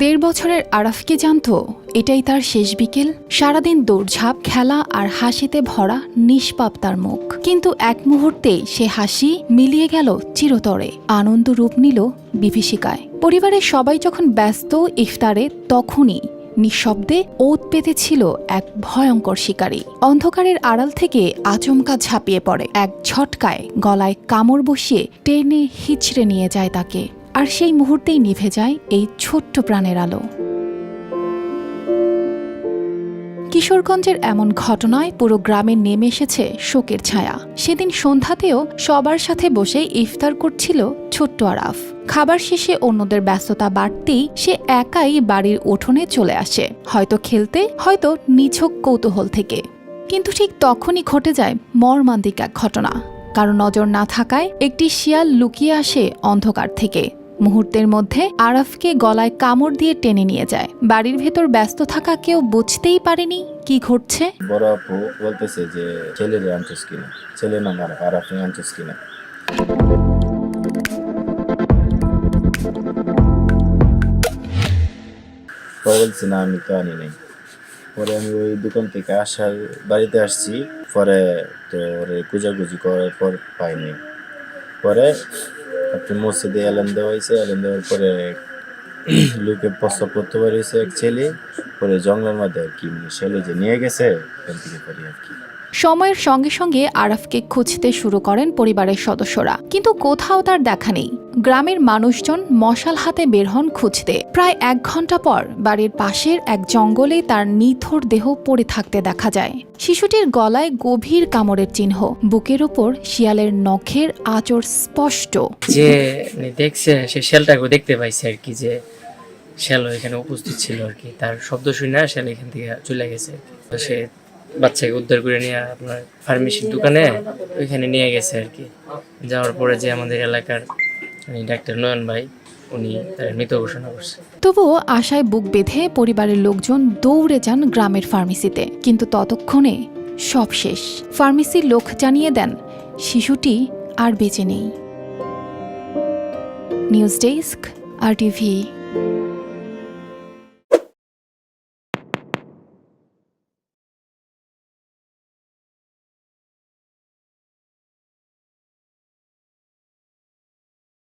দেড় বছরের আরাফ কি জানতো এটাই তার শেষ বিকেল? সারাদিন দৌড়ঝাঁপ, খেলা আর হাসিতে ভরা নিষ্পাপ তার মুখ। কিন্তু এক মুহূর্তেই সে হাসি মিলিয়ে গেল চিরতরে, আনন্দ রূপ নিল বিভীষিকায়। পরিবারের সবাই যখন ব্যস্ত ইফতারে, তখনই নিঃশব্দে ওত পেতেছিল এক ভয়ঙ্কর শিকারী। অন্ধকারের আড়াল থেকে আচমকা ঝাঁপিয়ে পড়ে, এক ঝটকায় গলায় কামড় বসিয়ে টেনে হিচড়ে নিয়ে যায় তাকে। আর সেই মুহূর্তেই নিভে যায় এই ছোট্ট প্রাণের আলো। কিশোরগঞ্জের এমন ঘটনায় পুরো গ্রামে নেমে এসেছে শোকের ছায়া। সেদিন সন্ধ্যাতেও সবার সাথে বসে ইফতার করছিল ছোট্ট আরাফ। খাবার শেষে অন্যদের ব্যস্ততা বাড়তেই সে একাই বাড়ির উঠোনে চলে আসে, হয়তো খেলতে, হয়তো নিছক কৌতূহল থেকে। কিন্তু ঠিক তখনই ঘটে যায় মর্মান্তিক এক ঘটনা। কারো নজর না থাকায় একটি শিয়াল লুকিয়ে আসে অন্ধকার থেকে। মুহূর্তের মধ্যে আরাফকে গলায় কামড় দিয়ে টেনে নিয়ে যায়। বাড়ির ভেতর ব্যস্ত থাকা কেউ বুঝতেই পারেনি কি ঘটছে। বড় আপু বলতেছে যে ছেলেরে আনছিস কিনা, ছেলে না মারা আরাফে আনছিস কিনা। বলছি না, আমি তো আনি নাই। পরে আমি ওই দোকান থেকে বাড়িতে আসছি, পরে তো ওরে কুজাকুজি করার পর পাইনি। পরে আপনি মসজিদে এলান দেওয়া হয়েছে, এলান দেওয়ার পরে লোকে প্রস্তাব করতে পারিয়েছে এক ছেলে, পরে জঙ্গলের মধ্যে আর কি ছেলে যে নিয়ে গেছে এখান থেকে পারি আর কি। সময়ের সঙ্গে সঙ্গে আরাফকে খুঁজতে শুরু করেন পরিবারের সদস্যরা, কিন্তু কোথাও তার দেখা নেই। গ্রামের মানুষজন মশাল হাতে বের হন খুঁজতে। প্রায় 1 ঘন্টা পর বাড়ির পাশের এক জঙ্গলে তার নিথর দেহ পড়ে থাকতে দেখা যায়। শিশুটির গলায় গভীর কামড়ের চিহ্ন, বুকের ওপর শিয়ালের নখের আঁচড় স্পষ্ট। যে দেখছে সে শেলটাকে দেখতে পাইছে আর কি, যে শেল এখানে উপস্থিত ছিল আর কি। তার শব্দ শুনে শেল এখান থেকে চলে গেছে আর কি। তো সে বাচ্চাকে উদ্ধার করে নিয়ে আপনার ফার্মেসির দোকানে ওইখানে নিয়ে গেছে আর কি। যাওয়ার পরে যে আমাদের এলাকার ডাক্তার নয়ন ভাই, উনি তার মৃত ঘোষণা করছে। তবুও আশায় বুক বেঁধে পরিবারের লোকজন দৌড়ে যান গ্রামের ফার্মেসিতে, কিন্তু ততক্ষণে সব শেষ। ফার্মেসির লোক জানিয়ে দেন শিশুটি আর বেঁচে নেই। News desk, RTV।